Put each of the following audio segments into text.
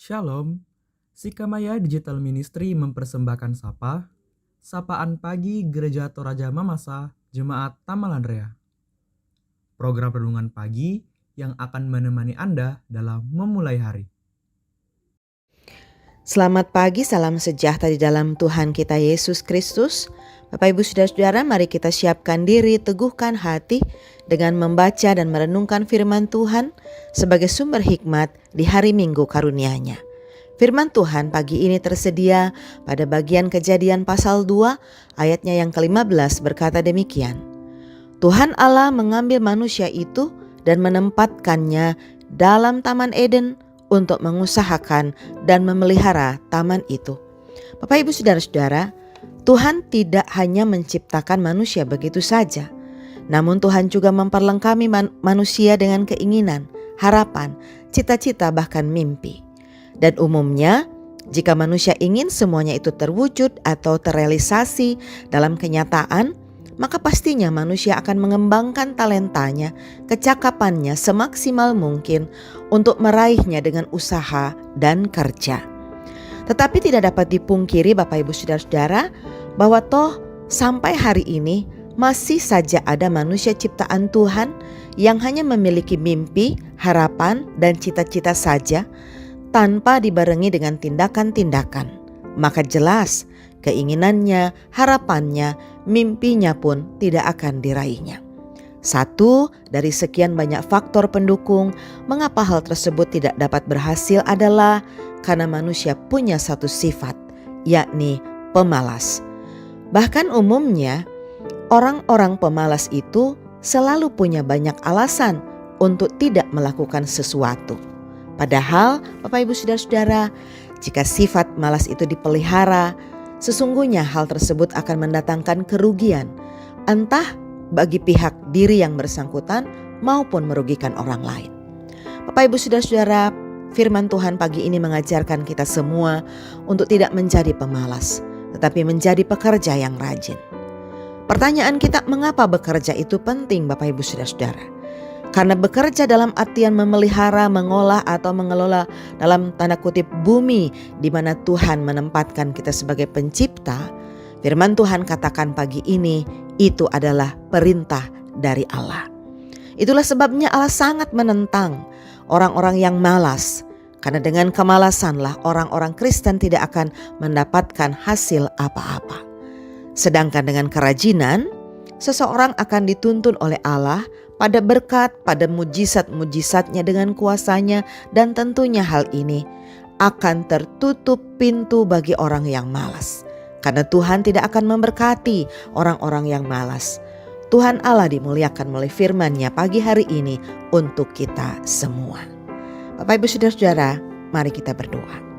Shalom, Sikamaya Digital Ministry mempersembahkan Sapaan Pagi Gereja Toraja Mamasa, Jemaat Tamalandrea. Program renungan pagi yang akan menemani Anda dalam memulai hari. Selamat pagi, salam sejahtera di dalam Tuhan kita Yesus Kristus. Bapak Ibu Saudara-saudara, mari kita siapkan diri, teguhkan hati dengan membaca dan merenungkan firman Tuhan sebagai sumber hikmat di hari Minggu karunia-Nya. Firman Tuhan pagi ini tersedia pada bagian Kejadian pasal 2 ayatnya yang ke-15 berkata demikian. Tuhan Allah mengambil manusia itu dan menempatkannya dalam Taman Eden untuk mengusahakan dan memelihara taman itu. Bapak Ibu Saudara-saudara, Tuhan tidak hanya menciptakan manusia begitu saja, namun Tuhan juga memperlengkapi manusia dengan keinginan, harapan, cita-cita bahkan mimpi. Dan umumnya, jika manusia ingin semuanya itu terwujud atau terrealisasi dalam kenyataan, maka pastinya manusia akan mengembangkan talentanya, kecakapannya semaksimal mungkin untuk meraihnya dengan usaha dan kerja. Tetapi tidak dapat dipungkiri Bapak Ibu Saudara-saudara bahwa toh sampai hari ini masih saja ada manusia ciptaan Tuhan yang hanya memiliki mimpi, harapan, dan cita-cita saja tanpa dibarengi dengan tindakan-tindakan. Maka jelas keinginannya, harapannya, mimpinya pun tidak akan diraihnya. Satu dari sekian banyak faktor pendukung mengapa hal tersebut tidak dapat berhasil adalah karena manusia punya satu sifat, yakni pemalas. Bahkan umumnya, orang-orang pemalas itu selalu punya banyak alasan untuk tidak melakukan sesuatu. Padahal, Bapak Ibu Saudara-saudara, jika sifat malas itu dipelihara, sesungguhnya hal tersebut akan mendatangkan kerugian, entah bagi pihak diri yang bersangkutan maupun merugikan orang lain. Bapak Ibu Saudara-saudara, firman Tuhan pagi ini mengajarkan kita semua untuk tidak menjadi pemalas, tetapi menjadi pekerja yang rajin. Pertanyaan kita, mengapa bekerja itu penting Bapak Ibu Saudara-saudara? Karena bekerja dalam artian memelihara, mengolah atau mengelola dalam tanda kutip bumi di mana Tuhan menempatkan kita sebagai pencipta, firman Tuhan katakan pagi ini itu adalah perintah dari Allah. Itulah sebabnya Allah sangat menentang orang-orang yang malas, karena dengan kemalasanlah orang-orang Kristen tidak akan mendapatkan hasil apa-apa. Sedangkan dengan kerajinan, seseorang akan dituntun oleh Allah pada berkat, pada mujizat-mujizatnya dengan kuasanya, dan tentunya hal ini akan tertutup pintu bagi orang yang malas. Karena Tuhan tidak akan memberkati orang-orang yang malas. Tuhan Allah dimuliakan melalui firman-Nya pagi hari ini untuk kita semua. Bapak Ibu Saudara-saudara, mari kita berdoa.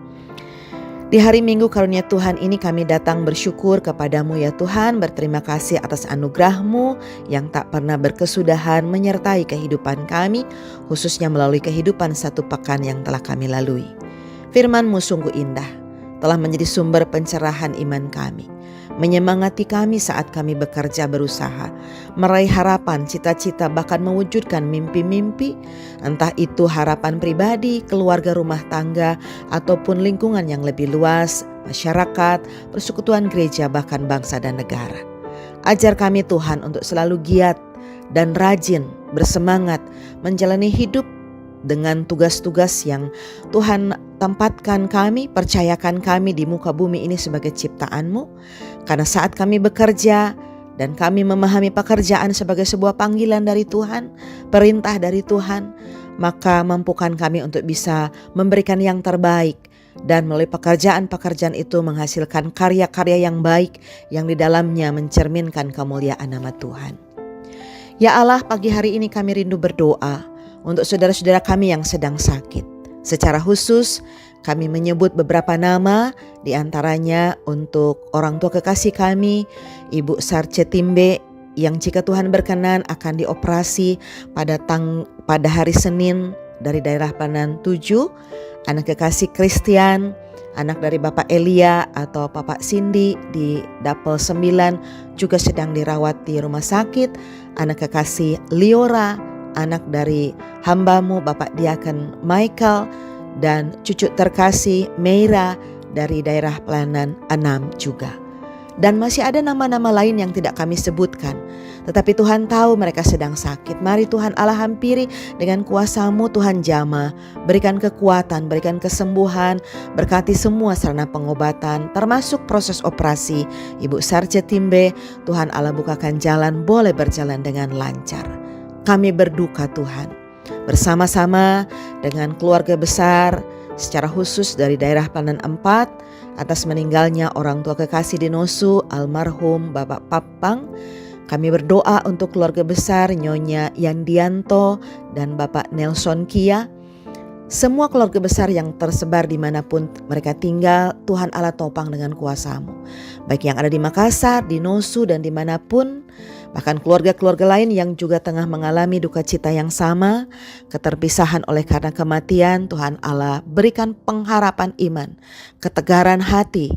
Di hari Minggu karunia Tuhan ini kami datang bersyukur kepadamu ya Tuhan, berterima kasih atas anugerah-Mu yang tak pernah berkesudahan menyertai kehidupan kami, khususnya melalui kehidupan satu pekan yang telah kami lalui. Firman-Mu sungguh indah, telah menjadi sumber pencerahan iman kami, menyemangati kami saat kami bekerja berusaha, meraih harapan, cita-cita, bahkan mewujudkan mimpi-mimpi, entah itu harapan pribadi, keluarga rumah tangga, ataupun lingkungan yang lebih luas, masyarakat, persekutuan gereja, bahkan bangsa dan negara. Ajar kami Tuhan untuk selalu giat dan rajin, bersemangat, menjalani hidup dengan tugas-tugas yang Tuhan tempatkan kami, percayakan kami di muka bumi ini sebagai ciptaan-Mu. Karena saat kami bekerja dan kami memahami pekerjaan sebagai sebuah panggilan dari Tuhan, perintah dari Tuhan, maka mampukan kami untuk bisa memberikan yang terbaik dan melalui pekerjaan-pekerjaan itu menghasilkan karya-karya yang baik yang di dalamnya mencerminkan kemuliaan nama Tuhan. Ya Allah, pagi hari ini kami rindu berdoa untuk saudara-saudara kami yang sedang sakit. Secara khusus kami menyebut beberapa nama, di antaranya untuk orang tua kekasih kami, Ibu Sarce Timbe, yang jika Tuhan berkenan akan dioperasi pada hari Senin dari daerah Panan 7, anak kekasih Christian, anak dari Bapak Elia atau Bapak Cindy di Dapel 9 juga sedang dirawat di rumah sakit, anak kekasih Liora, anak dari hamba-Mu Bapak Diaken Michael dan cucu terkasih Meira dari daerah pelayanan 6 juga. Dan masih ada nama-nama lain yang tidak kami sebutkan. Tetapi Tuhan tahu mereka sedang sakit. Mari Tuhan Allah hampiri dengan kuasa-Mu, Tuhan jamah. Berikan kekuatan, berikan kesembuhan. Berkati semua sarana pengobatan, termasuk proses operasi Ibu Sarce Timbe. Tuhan Allah bukakan jalan, boleh berjalan dengan lancar. Kami berduka Tuhan, bersama-sama dengan keluarga besar, secara khusus dari daerah Pelayanan 4, atas meninggalnya orang tua kekasih di Nosu, almarhum Bapak Papang. Kami berdoa untuk keluarga besar Nyonya Yandianto dan Bapak Nelson Kia. Semua keluarga besar yang tersebar dimanapun mereka tinggal, Tuhan Allah topang dengan kuasa-Mu. Baik yang ada di Makassar, di Nosu, dan dimanapun. Bahkan keluarga-keluarga lain yang juga tengah mengalami duka cita yang sama, keterpisahan oleh karena kematian, Tuhan Allah berikan pengharapan iman, ketegaran hati.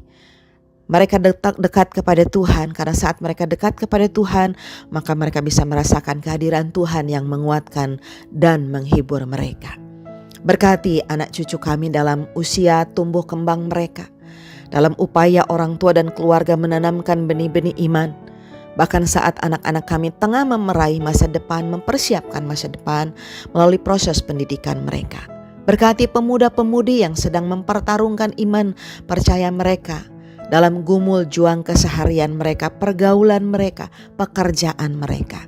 Mereka dekat kepada Tuhan, karena saat mereka dekat kepada Tuhan, maka mereka bisa merasakan kehadiran Tuhan yang menguatkan dan menghibur mereka. Berkati anak cucu kami dalam usia tumbuh kembang mereka, dalam upaya orang tua dan keluarga menanamkan benih-benih iman. Bahkan saat anak-anak kami tengah meraih masa depan, mempersiapkan masa depan melalui proses pendidikan mereka. Berkati pemuda-pemudi yang sedang mempertarungkan iman percaya mereka dalam gumul juang keseharian mereka, pergaulan mereka, pekerjaan mereka.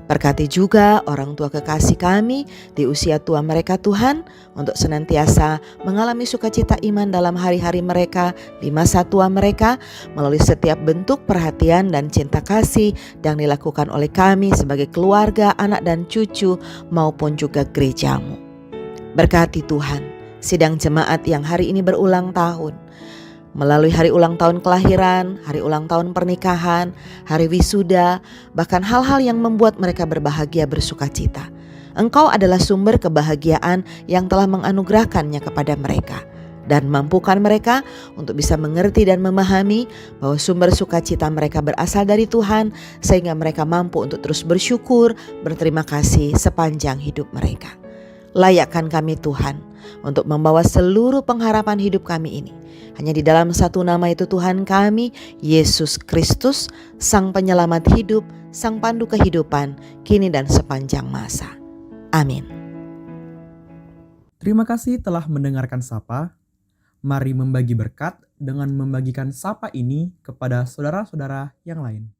Berkati juga orang tua kekasih kami di usia tua mereka Tuhan, untuk senantiasa mengalami sukacita iman dalam hari-hari mereka, di masa tua mereka, melalui setiap bentuk perhatian dan cinta kasih yang dilakukan oleh kami sebagai keluarga, anak dan cucu, maupun juga gereja-Mu. Berkati Tuhan sidang jemaat yang hari ini berulang tahun, melalui hari ulang tahun kelahiran, hari ulang tahun pernikahan, hari wisuda, bahkan hal-hal yang membuat mereka berbahagia bersukacita. Engkau adalah sumber kebahagiaan yang telah menganugerahkannya kepada mereka, dan mampukan mereka untuk bisa mengerti dan memahami bahwa sumber sukacita mereka berasal dari Tuhan, sehingga mereka mampu untuk terus bersyukur, berterima kasih sepanjang hidup mereka. Layakkan kami Tuhan untuk membawa seluruh pengharapan hidup kami ini hanya di dalam satu nama, itu Tuhan kami, Yesus Kristus, Sang Penyelamat hidup, Sang Pandu kehidupan, kini dan sepanjang masa. Amin. Terima kasih telah mendengarkan Sapa. Mari membagi berkat dengan membagikan Sapa ini kepada saudara-saudara yang lain.